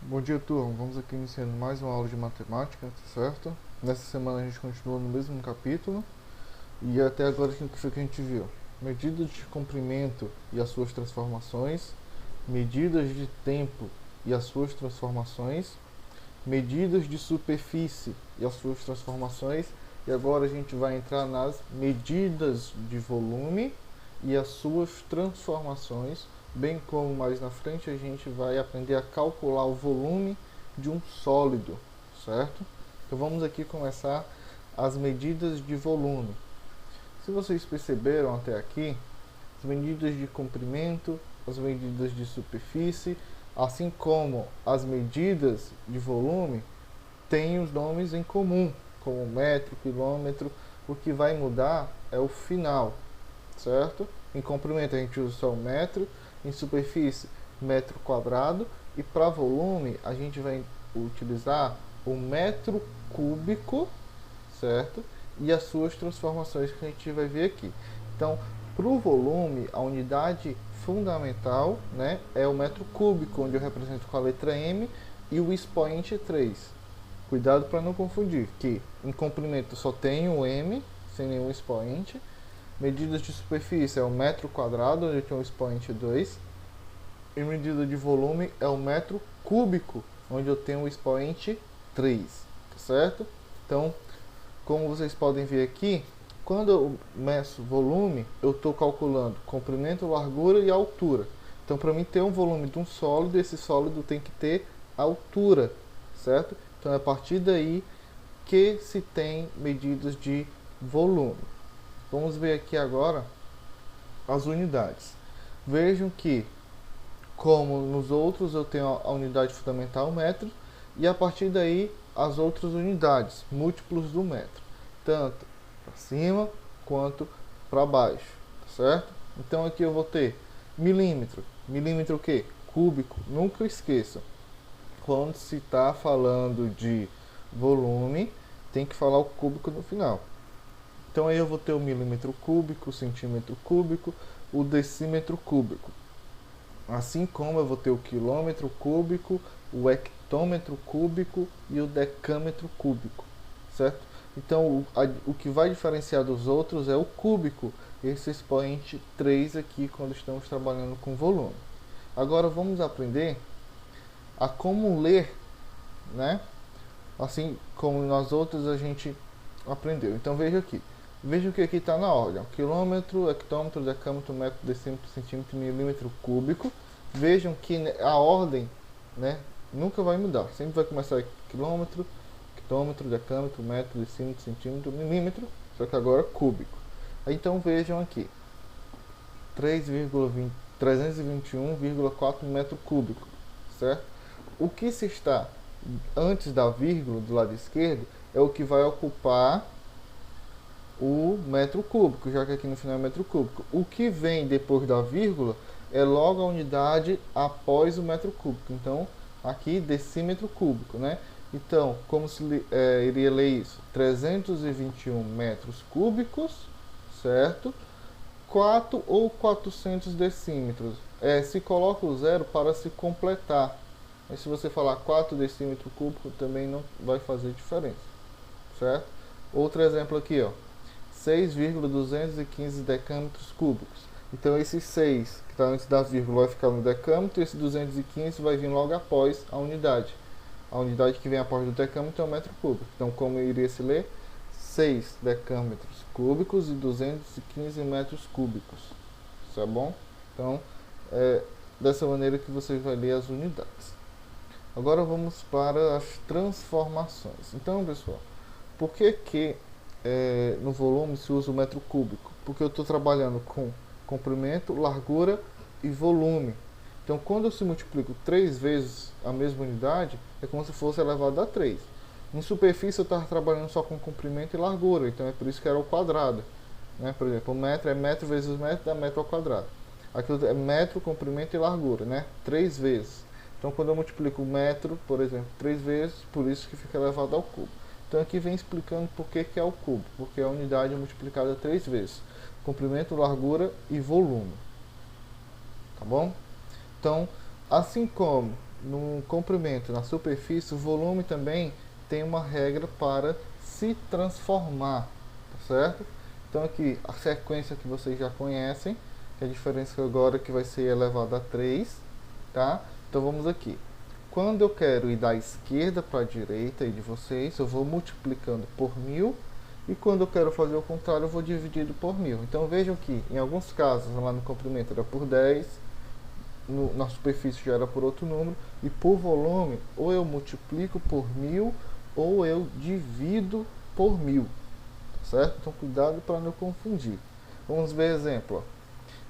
Bom dia, turma. Vamos aqui iniciando mais uma aula de matemática, certo? Nessa semana a gente continua no mesmo capítulo e até agora o que foi que a gente viu? Medidas de comprimento e as suas transformações, medidas de tempo e as suas transformações, medidas de superfície e as suas transformações, e agora a gente vai entrar nas medidas de volume e as suas transformações, bem como mais na frente a gente vai aprender a calcular o volume de um sólido, certo? Então vamos aqui começar as medidas de volume. Se vocês perceberam até aqui, as medidas de comprimento, as medidas de superfície, assim como as medidas de volume, têm os nomes em comum, como metro, quilômetro. O que vai mudar é o final, certo? Em comprimento a gente usa só o metro, em superfície metro quadrado, e para volume a gente vai utilizar o metro cúbico, certo? E as suas transformações que a gente vai ver aqui. Então, para o volume, a unidade fundamental, né, é o metro cúbico, onde eu represento com a letra M e o expoente 3. Cuidado para não confundir, que em comprimento só tem o M, sem nenhum expoente. Medidas de superfície é o metro quadrado, onde tem o expoente 2. E medida de volume é o metro cúbico, onde eu tenho o expoente 3, tá certo? Então, como vocês podem ver aqui, quando eu meço volume, eu estou calculando comprimento, largura e altura. Então, para mim ter um volume de um sólido, esse sólido tem que ter altura, certo? Então, é a partir daí que se tem medidas de volume. Vamos ver aqui agora as unidades. Vejam que, como nos outros, eu tenho a unidade fundamental metro, e a partir daí as outras unidades, múltiplos do metro, tanto para cima quanto para baixo, certo? Então aqui eu vou ter milímetro. Milímetro o quê? Cúbico. Nunca esqueça, quando se está falando de volume, tem que falar o cúbico no final. Então aí eu vou ter o milímetro cúbico, o centímetro cúbico, o decímetro cúbico. Assim como eu vou ter o quilômetro cúbico, o hectômetro cúbico e o decâmetro cúbico, certo? Então o que vai diferenciar dos outros é o cúbico, esse expoente 3 aqui quando estamos trabalhando com volume. Agora vamos aprender a como ler, né? Assim como nas outras a gente aprendeu. Então veja aqui. Veja que aqui está na ordem: quilômetro, hectômetro, decâmetro, metro, decímetro, centímetro, milímetro cúbico. Vejam que a ordem, né, nunca vai mudar. Sempre vai começar quilômetro, hectômetro, decâmetro, metro, decímetro, centímetro, milímetro, só que agora cúbico. Então vejam aqui: 321,4 metro cúbico, certo? O que se está antes da vírgula do lado esquerdo é o que vai ocupar o metro cúbico, já que aqui no final é metro cúbico. O que vem depois da vírgula é logo a unidade após o metro cúbico. Então, aqui decímetro cúbico, né? Então, como se iria ler isso? 321 metros cúbicos, certo? 4 ou 400 decímetros. Se coloca o zero para se completar. Mas se você falar 4 decímetro cúbico, também não vai fazer diferença, certo? Outro exemplo aqui, ó. 6,215 decâmetros cúbicos. Então esse 6 que está antes da vírgula vai ficar no decâmetro, e esse 215 vai vir logo após a unidade. A unidade que vem após o decâmetro é o metro cúbico. Então como iria se ler? 6 decâmetros cúbicos e 215 metros cúbicos. Isso é bom? Então é dessa maneira que você vai ler as unidades. Agora vamos para as transformações. Então, pessoal, por que no volume se usa o metro cúbico? Porque eu estou trabalhando com comprimento, largura e volume. Então, quando eu se multiplico 3 vezes a mesma unidade, é como se fosse elevado a 3. Em superfície eu estava trabalhando só com comprimento e largura, então é por isso que era o quadrado, né? Por exemplo, o metro é metro vezes metro, dá metro ao quadrado. Aqui é metro, comprimento e largura, né? 3 vezes. Então, quando eu multiplico o metro, por exemplo, 3 vezes, por isso que fica elevado ao cubo. Então, aqui vem explicando por que é o cubo, porque a unidade é multiplicada 3 vezes. Comprimento, largura e volume. Tá bom? Então, assim como no comprimento, na superfície, o volume também tem uma regra para se transformar, tá certo? Então aqui a sequência que vocês já conhecem, que a diferença agora que vai ser elevado a 3, tá? Então vamos aqui. Quando eu quero ir da esquerda para a direita aí de vocês, eu vou multiplicando por 1000, e quando eu quero fazer o contrário, eu vou dividindo por 1000. Então vejam que em alguns casos lá no comprimento era por 10, na superfície já era por outro número, e por volume ou eu multiplico por 1000 ou eu divido por 1000, tá certo? Então cuidado para não confundir. Vamos ver exemplo.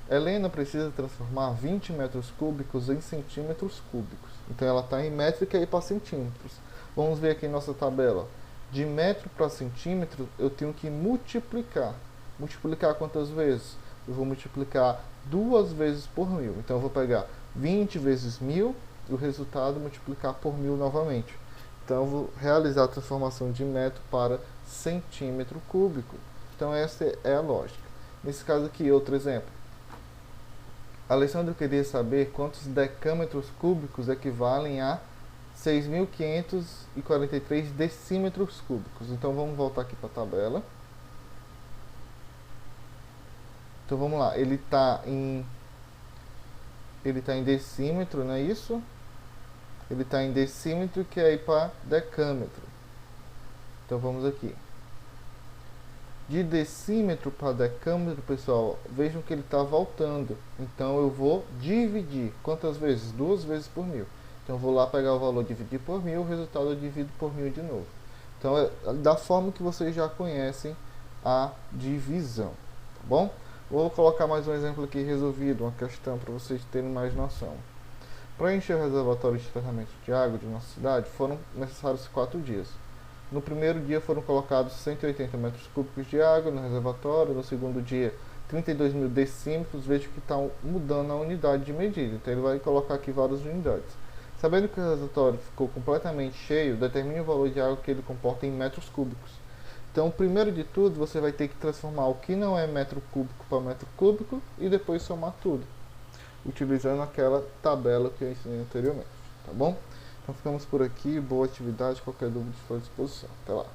Helena precisa transformar 20 metros cúbicos em centímetros cúbicos. Então ela está em metro e quer ir para centímetros. Vamos ver aqui em nossa tabela. De metro para centímetro eu tenho que multiplicar. Multiplicar quantas vezes? Eu vou multiplicar 2 vezes por 1000. Então eu vou pegar 20 vezes 1000 e o resultado multiplicar por 1000 novamente. Então eu vou realizar a transformação de metro para centímetro cúbico. Então essa é a lógica. Nesse caso aqui, outro exemplo. Alessandro queria saber quantos decâmetros cúbicos equivalem a 6.543 decímetros cúbicos. Então vamos voltar aqui para a tabela. Então vamos lá, ele está em decímetro, não é isso? Ele está em decímetro, que é ir para decâmetro. Então vamos aqui. De decímetro para decâmetro, pessoal, vejam que ele está voltando. Então eu vou dividir. Quantas vezes? 2 vezes por 1000. Então eu vou lá pegar o valor, dividir por 1000, o resultado eu divido por 1000 de novo. Então é da forma que vocês já conhecem a divisão, tá bom? Vou colocar mais um exemplo aqui resolvido, uma questão para vocês terem mais noção. Para encher o reservatório de tratamento de água de nossa cidade, foram necessários 4 dias. No primeiro dia foram colocados 180 metros cúbicos de água no reservatório, no segundo dia 32.000 decímetros, veja que está mudando a unidade de medida, então ele vai colocar aqui várias unidades. Sabendo que o reservatório ficou completamente cheio, determine o valor de água que ele comporta em metros cúbicos. Então, primeiro de tudo, você vai ter que transformar o que não é metro cúbico para metro cúbico e depois somar tudo, utilizando aquela tabela que eu ensinei anteriormente, tá bom? Então ficamos por aqui, boa atividade, qualquer dúvida estou à disposição. Até lá.